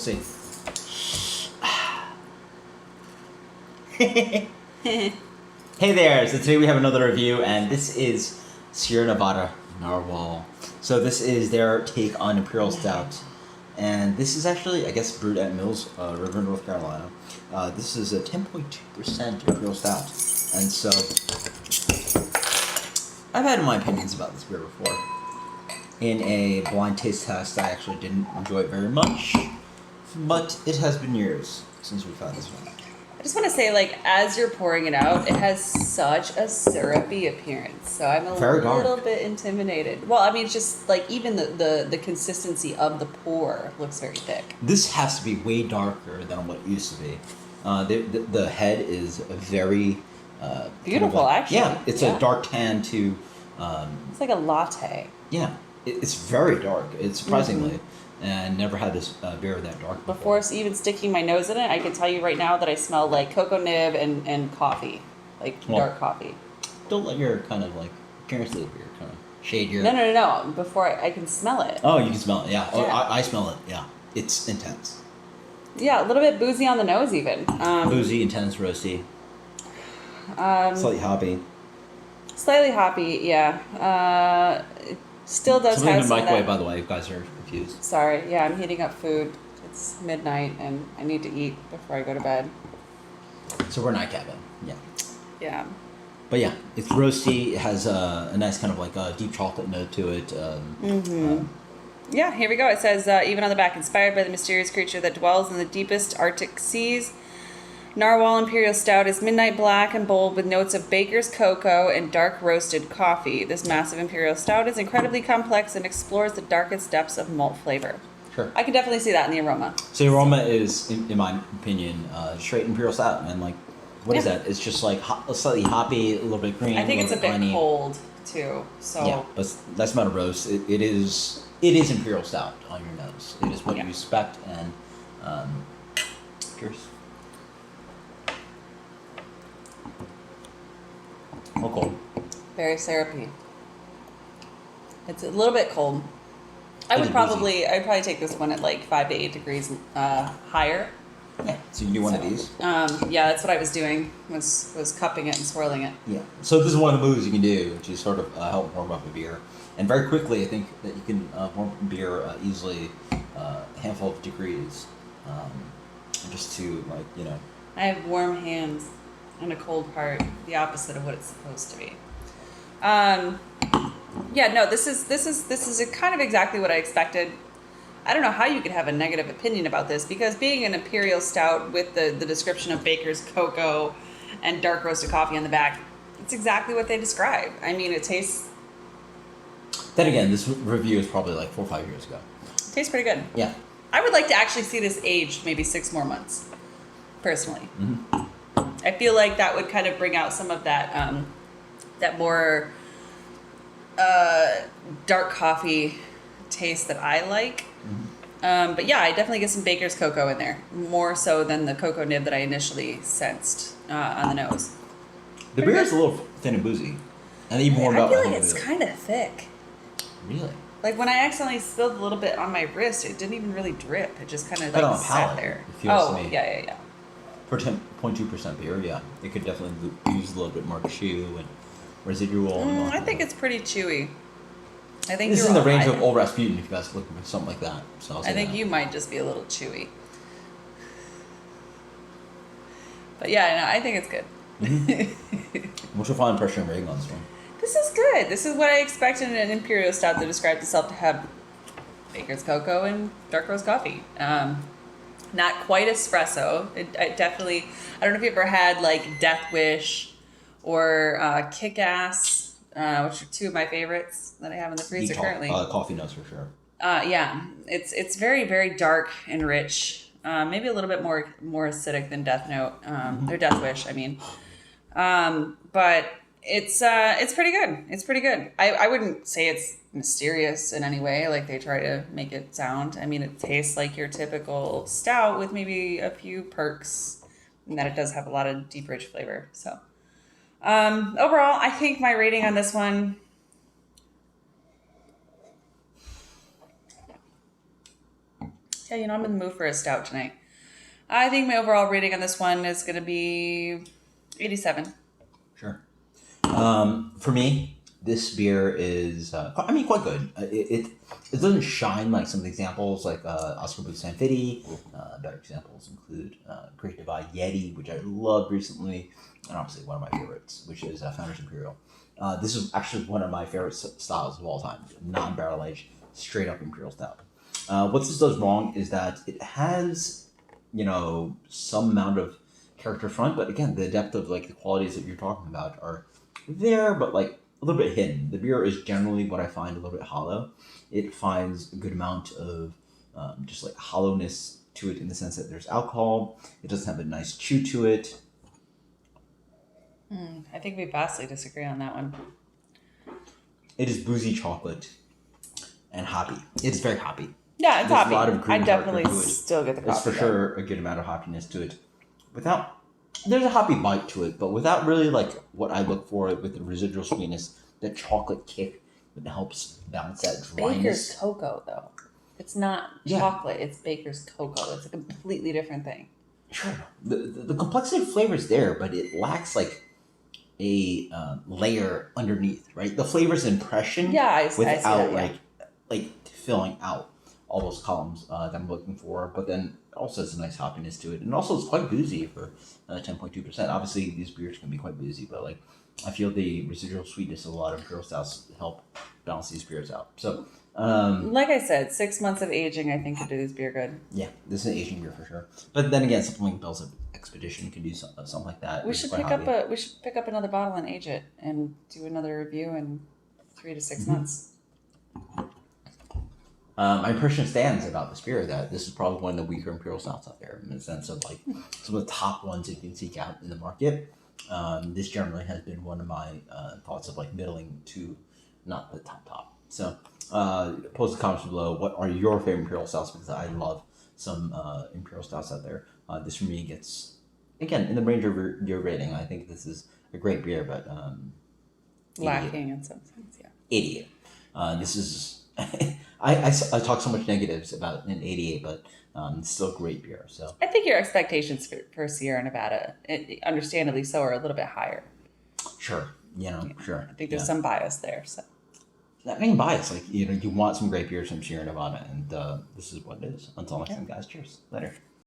See. Hey there, so today we have another review, and this is Sierra Nevada Narwhal. So this is their take on Imperial Stout, and this is actually, I guess, brewed at Mills River, North Carolina. This is a 10.2% Imperial Stout, and so I've had my opinions about this beer before. In a blind taste test, I actually didn't enjoy it very much, but it has been years since we've had this one. I just want to say, like, as you're pouring it out, it has such a syrupy appearance. So I'm a little bit intimidated. Well, I mean, it's just, like, even the consistency of the pour looks very thick. This has to be way darker than what it used to be. The head is very... beautiful, actually. Yeah, it's a dark tan to... it's like a latte. Yeah, it's very dark. It's surprisingly... Mm-hmm. And never had this beer that dark before even sticking my nose in it, I can tell you right now that I smell like cocoa nib and coffee, like dark coffee. Don't let your kind of like appearance of the beer kind of shade your... No. Before I can smell it. Oh, you can smell it, yeah. Oh, I smell it, yeah. It's intense. Yeah, a little bit boozy on the nose even. Boozy, intense, roasty. Slightly hoppy. Slightly hoppy, yeah. It still does something have in the microwave, by the way, if you guys are confused. Sorry, yeah, I'm heating up food. It's midnight, and I need to eat before I go to bed. So we're night cabin, yeah. Yeah. But yeah, it's roasty. It has a nice kind of like a deep chocolate note to it. Yeah, here we go. It says, even on the back, inspired by the mysterious creature that dwells in the deepest Arctic seas, Narwhal Imperial Stout is midnight black and bold with notes of baker's cocoa and dark roasted coffee. This massive Imperial Stout is incredibly complex and explores the darkest depths of malt flavor. Sure. I can definitely see that in the aroma. So the aroma is, in my opinion, straight Imperial Stout. And like, what is that? It's just like slightly hoppy, a little bit green. I think it's a bit piney. cold too. So yeah, but that's not a roast. It is Imperial Stout on your nose. It is what you expect. And cheers. Or cold. Very syrupy. It's a little bit cold. I'd probably take this one at like 5 to 8 degrees higher. Yeah. So you can do one of these. Yeah, that's what I was doing. Was cupping it and swirling it. Yeah. So this is one of the moves you can do to sort of help warm up a beer, and very quickly I think that you can warm up a beer easily, a handful of degrees, just to I have warm hands and a cold heart, the opposite of what it's supposed to be. Yeah, no, this is kind of exactly what I expected. I don't know how you could have a negative opinion about this, because being an Imperial Stout with the description of baker's cocoa and dark roasted coffee on the back, it's exactly what they describe. I mean, it tastes... Then again, this review is probably like 4 or 5 years ago. It tastes pretty good. Yeah. I would like to actually see this aged maybe 6 more months, personally. Mm-hmm. I feel like that would kind of bring out some of that that more dark coffee taste that I like. Mm-hmm. But yeah, I definitely get some baker's cocoa in there, more so than the cocoa nib that I initially sensed on the nose. The beer is a little thin and boozy, and even warmed up. I feel like it's kind of thick. Really? Like when I accidentally spilled a little bit on my wrist, it didn't even really drip. It just kind of like sat there. Yeah. For 10.2% beer, yeah, it could definitely use a little bit more chew and residual. I think it's pretty chewy. I think this is in the range of Old Rasputin if you guys are looking for something like that. So I think you might just be a little chewy. But yeah, no, I think it's good. Mm-hmm. What's your final impression rating on this one? This is good. This is what I expected in an Imperial Stout that described itself to have baker's cocoa and dark roast coffee. Not quite espresso. It definitely... I don't know if you ever had like Death Wish or Kick-Ass, which are two of my favorites that I have in the freezer currently. Coffee notes for sure. Yeah, it's very, very dark and rich. Maybe a little bit more acidic than Death Note, or Death Wish, I mean. But it's pretty good. It's pretty good. I wouldn't say it's mysterious in any way, like they try to make it sound. I mean, it tastes like your typical stout with maybe a few perks, and that it does have a lot of deep, rich flavor. So, overall, I think my rating on this one... Yeah, you know, I'm in the mood for a stout tonight. I think my overall rating on this one is going to be 87. Sure. For me, this beer is, I mean, quite good. It doesn't shine like some of the examples, like Oscar Booth Sanfiti. Better examples include Great Divide Yeti, which I loved recently, and obviously one of my favorites, which is Founders Imperial. This is actually one of my favorite styles of all time, non-barrel aged, straight up Imperial Stout. What this does wrong is that it has, some amount of character front, but again, the depth of like the qualities that you're talking about are there, but like a little bit hidden. The beer is generally what I find a little bit hollow. It finds a good amount of just like hollowness to it in the sense that there's alcohol. It doesn't have a nice chew to it. I think we vastly disagree on that one. It is boozy chocolate and hoppy. It's very hoppy. Yeah, it's There's hoppy. a lot of green I definitely character to it. still get the There's coffee. for sure a good amount of hoppiness to it. There's a hoppy bite to it, but without really like what I look for with the residual sweetness, the chocolate kick that helps balance that dryness. Baker's cocoa, though. It's not Yeah. chocolate. It's Baker's cocoa. It's a completely different thing. Sure, the complexity of flavor is there, but it lacks like a layer underneath, right? The flavor's impression, Yeah, I see without that, yeah. like filling out all those columns that I'm looking for. But then also has a nice hoppiness to it, and also it's quite boozy for 10.2%. Obviously, these beers can be quite boozy, but like I feel the residual sweetness of a lot of Imperial Stouts help balance these beers out. So. Like I said, 6 months of aging, I think, could do this beer good. Yeah, this is an Asian beer for sure. But then again, something like Bell's Expedition can do something like that. We which is should quite pick up hoppy. we should pick up another bottle and age it and do another review in 3 to 6 months. My impression stands about this beer that this is probably one of the weaker Imperial Stouts out there in the sense of like some of the top ones you can seek out in the market. This generally has been one of my thoughts of like middling to not the top. So post the comments below. What are your favorite Imperial Stouts? Because I love some Imperial Stouts out there. This for me gets, again, in the range of your rating. I think this is a great beer, but Lacking in some sense, yeah. 88. This is I talk so much negatives about an 88, but it's still a great beer. So I think your expectations for Sierra Nevada, understandably so, are a little bit higher. sure, sure. I think there's some bias there. So That main bias, like you want some great beers from Sierra Nevada, and this is what it is. Until next time, guys. Cheers. Later.